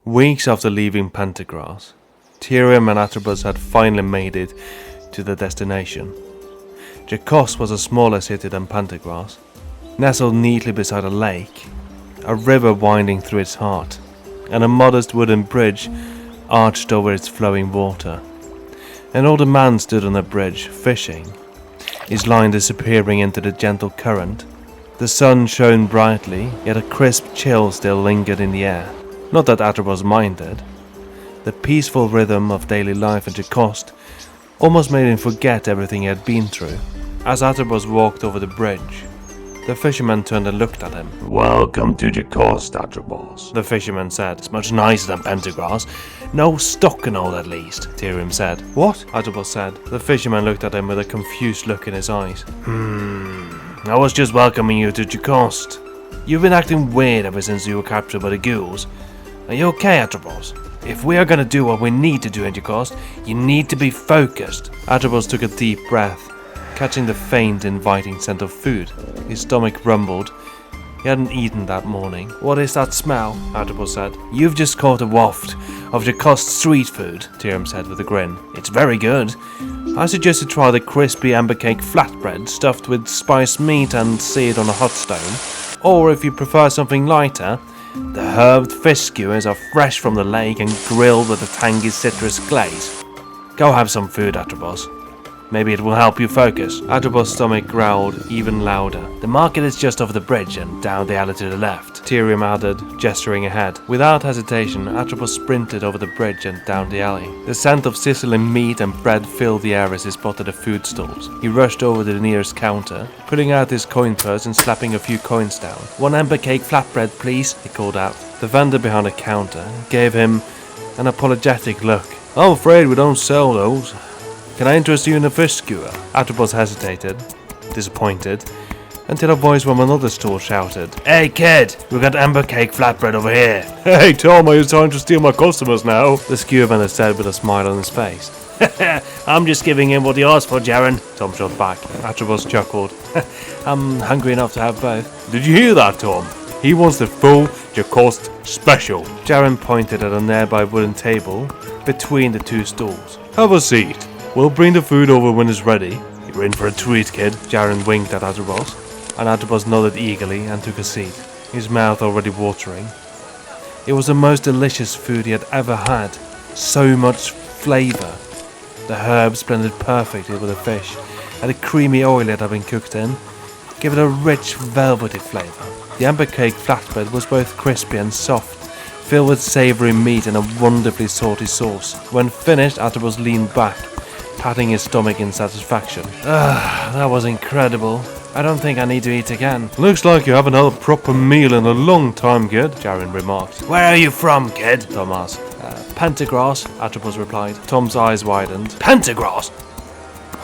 Weeks after leaving Pentegras, Tyrion and Atrebus had finally made it to their destination. Jacost was a smaller city than Pentegras, nestled neatly beside a lake, a river winding through its heart, and a modest wooden bridge arched over its flowing water. An older man stood on the bridge, fishing, his line disappearing into the gentle current. The sun shone brightly, yet a crisp chill still lingered in the air. Not that Atrebus minded. The peaceful rhythm of daily life in Jacost almost made him forget everything he had been through. As Atrebus walked over the bridge, the fisherman turned and looked at him. "Welcome to Jacost, Atrebus," the fisherman said. "It's much nicer than Pentegras. No stock and all, at least," Tyrion said. "What?" Atrebus said. The fisherman looked at him with a confused look in his eyes. I was just welcoming you to Jacost. You've been acting weird ever since you were captured by the ghouls. Are you okay, Atrebus? If we are going to do what we need to do in Jacost, you need to be focused." Atrebus took a deep breath, catching the faint, inviting scent of food. His stomach rumbled. He hadn't eaten that morning. "What is that smell?" Atrebus said. "You've just caught a waft of Jacost street food," Tyrion said with a grin. "It's very good. I suggest you try the crispy amber cake flatbread stuffed with spiced meat and seared on a hot stone. Or if you prefer something lighter, the herbed fish skewers are fresh from the lake and grilled with a tangy citrus glaze. Go have some food, Atrebus. Maybe it will help you focus." Atrebus' stomach growled even louder. "The market is just over the bridge and down the alley to the left," Tyrion added, gesturing ahead. Without hesitation, Atrebus sprinted over the bridge and down the alley. The scent of sizzling meat and bread filled the air as he spotted the food stalls. He rushed over to the nearest counter, pulling out his coin purse and slapping a few coins down. "One amber cake flatbread, please," he called out. The vendor behind the counter gave him an apologetic look. "I'm afraid we don't sell those. Can I interest you in a fish skewer?" Atrebus hesitated, disappointed, until a voice from another stall shouted, "Hey kid, we got amber cake flatbread over here." "Hey Tom, are you trying to steal my customers now?" the skewer vendor said with a smile on his face. "I'm just giving him what he asked for, Jaren," Tom shot back. Atrebus chuckled. "I'm hungry enough to have both." "Did you hear that, Tom? He wants the full Jacost special." Jaren pointed at a nearby wooden table between the two stools. "Have a seat. We'll bring the food over when it's ready." "You're in for a treat, kid." Jaren winked at Atrebus, and Atrebus nodded eagerly and took a seat, his mouth already watering. It was the most delicious food he had ever had. So much flavour. The herbs blended perfectly with the fish, and the creamy oil it had been cooked in gave it a rich, velvety flavour. The amber cake flatbread was both crispy and soft, filled with savoury meat and a wonderfully salty sauce. When finished, Atrebus leaned back, patting his stomach in satisfaction. That was incredible. I don't think I need to eat again." "Looks like you haven't had a proper meal in a long time, kid," Jaren remarked. "Where are you from, kid?" Tom asked. Pentegras," Atrebus replied. Tom's eyes widened. "Pentegras?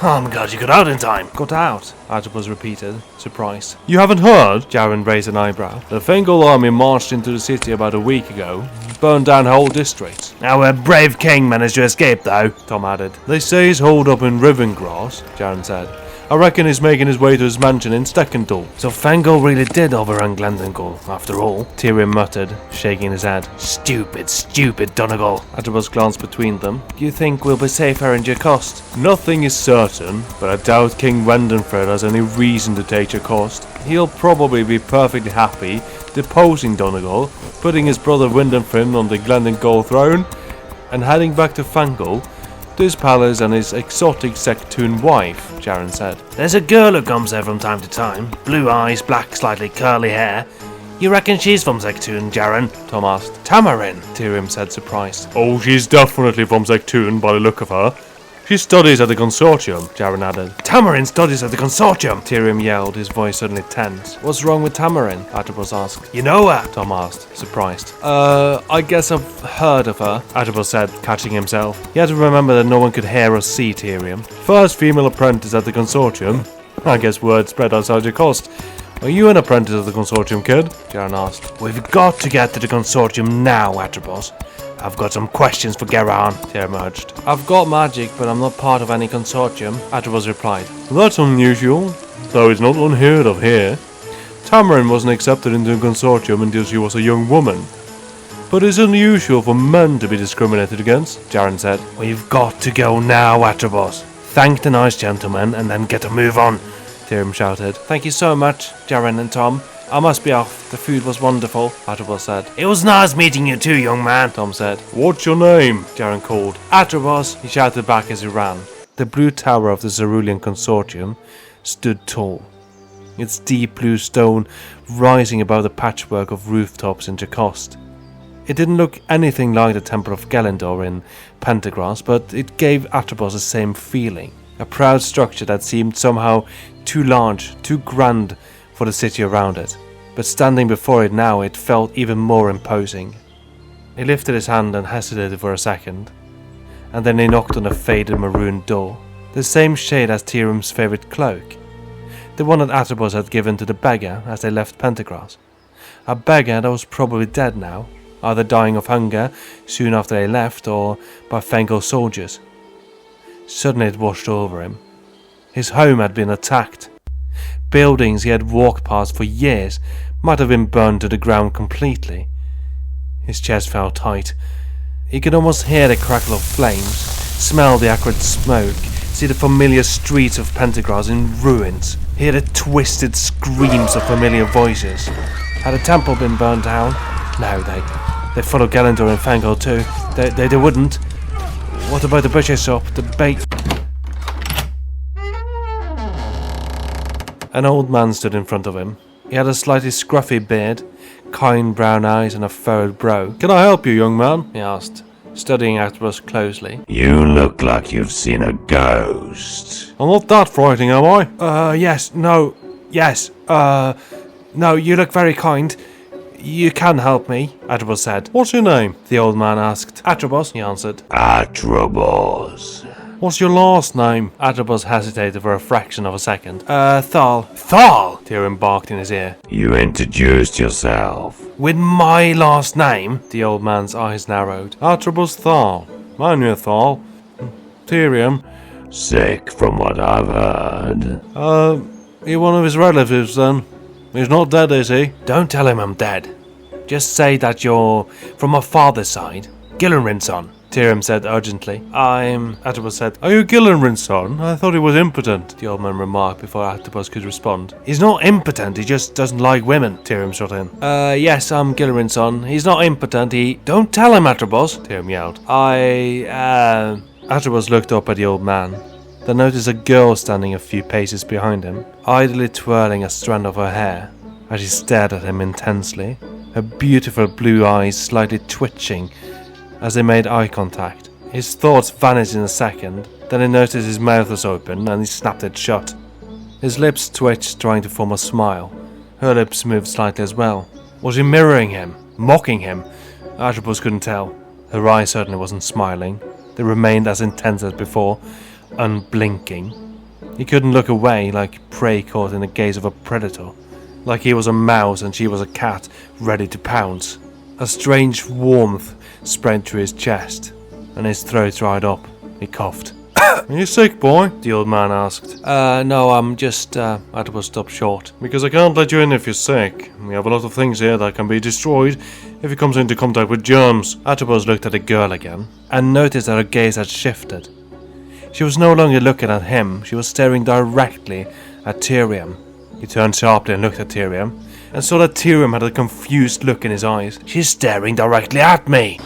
Oh my god, you got out in time." "Got out," Atrebus repeated, surprised. "You haven't heard?" Jaren raised an eyebrow. "The Fengel army marched into the city about a week ago, burned down whole districts. Our brave king managed to escape though," Tom added. "They say he's holed up in Rivengrass," Jaren said. "I reckon he's making his way to his mansion in Steckendal." "So Fengel really did overrun Glendingal, after all," Tyrion muttered, shaking his head. Stupid Donegal." Atrebus glanced between them. "Do you think we'll be safer in Jacost?" "Nothing is certain, but I doubt King Wendenfred has any reason to take Jacost. He'll probably be perfectly happy deposing Donegal, putting his brother Wendenfred on the Glendingal throne, and heading back to Fengel, to his palace and his exotic Sectune wife," Jaren said. "There's a girl who comes there from time to time. Blue eyes, black, slightly curly hair. You reckon she's from Sectune, Jaren?" Tom asked. "Tamarin," Tyrion said, surprised. "Oh, she's definitely from Sectune by the look of her. She studies at the Consortium," Jaren added. "Tamarin studies at the Consortium!" Tyrion yelled, his voice suddenly tense. "What's wrong with Tamarin?" Atrebus asked. "You know her?" Tom asked, surprised. I guess I've heard of her," Atrebus said, catching himself. He had to remember that no one could hear or see Tyrion. "First female apprentice at the Consortium. I guess word spread outside Jacost. Are you an apprentice of the Consortium, kid?" Jaren asked. "We've got to get to the Consortium now, Atrebus. I've got some questions for Gerahan," Tyrion urged. "I've got magic, but I'm not part of any Consortium," Atrebus replied. "That's unusual, though it's not unheard of here. Tamarin wasn't accepted into the Consortium until she was a young woman. But it's unusual for men to be discriminated against, Jaren said. We've got to go now, Atropos. Thank the nice gentleman and then get a move on, Tyrion shouted. Thank you so much, Jaren and Tom. I must be off. The food was wonderful, Atropos said. It was nice meeting you too, young man, Tom said. What's your name? Jaren called. Atropos, he shouted back as he ran. The blue tower of the Cerulean Consortium stood tall, its deep blue stone rising above the patchwork of rooftops in Jacost. It didn't look anything like the Temple of Gelendor in Pentegras, but it gave Atropos the same feeling. A proud structure that seemed somehow too large, too grand for the city around it. But standing before it now, it felt even more imposing. He lifted his hand and hesitated for a second, and then he knocked on a faded maroon door, the same shade as Tyrion's favourite cloak, the one that Atropos had given to the beggar as they left Pentegras. A beggar that was probably dead now, either dying of hunger soon after they left or by Fengel soldiers. Suddenly it washed over him. His home had been attacked. Buildings he had walked past for years might have been burned to the ground completely. His chest felt tight. He could almost hear the crackle of flames, smell the acrid smoke, see the familiar streets of Pentegras in ruins, hear the twisted screams of familiar voices. Had the temple been burned down? No, they followed Gelendor and Fengel too. They wouldn't. What about the butcher shop, the bait? An old man stood in front of him. He had a slightly scruffy beard, kind brown eyes and a furrowed brow. Can I help you, young man? He asked, studying Atropos closely. You look like you've seen a ghost. I'm not that frightening, am I? Yes, no, you look very kind. You can help me, Atropos said. What's your name? The old man asked. Atropos, he answered. Atropos. What's your last name? Atropos hesitated for a fraction of a second. Thal. Thal! Tyrion barked in his ear. You introduced yourself. With my last name? The old man's eyes narrowed. Atropos Thal. I knew Thal. Tyrion. Sick from what I've heard. You're one of his relatives then? He's not dead, is he? Don't tell him I'm dead. Just say that you're from my father's side. Gillenrin's son. Tyrion said urgently. Atropos said. Are you Gillenrin's son? I thought he was impotent, the old man remarked before Atropos could respond. He's not impotent, he just doesn't like women, Tyrion shot in. Yes, I'm Gillenrin's son. He's not impotent, he... Don't tell him, Atropos, Tyrion yelled. Atropos looked up at the old man, then noticed a girl standing a few paces behind him, idly twirling a strand of her hair, as she stared at him intensely, her beautiful blue eyes slightly twitching as they made eye contact. His thoughts vanished in a second, then he noticed his mouth was open and he snapped it shut. His lips twitched, trying to form a smile. Her lips moved slightly as well. Was she mirroring him? Mocking him? Atropos couldn't tell. Her eyes certainly wasn't smiling. They remained as intense as before, unblinking. He couldn't look away, like prey caught in the gaze of a predator. Like he was a mouse and she was a cat, ready to pounce. A strange warmth spread through his chest, and his throat dried up. He coughed. Are you sick, boy? The old man asked. No, I'm just, Atropos stopped short. Because I can't let you in if you're sick. We have a lot of things here that can be destroyed if it comes into contact with germs. Atropos looked at the girl again, and noticed that her gaze had shifted. She was no longer looking at him, she was staring directly at Tyrion. He turned sharply and looked at Tyrion, and saw that Tyrion had a confused look in his eyes. She's staring directly at me!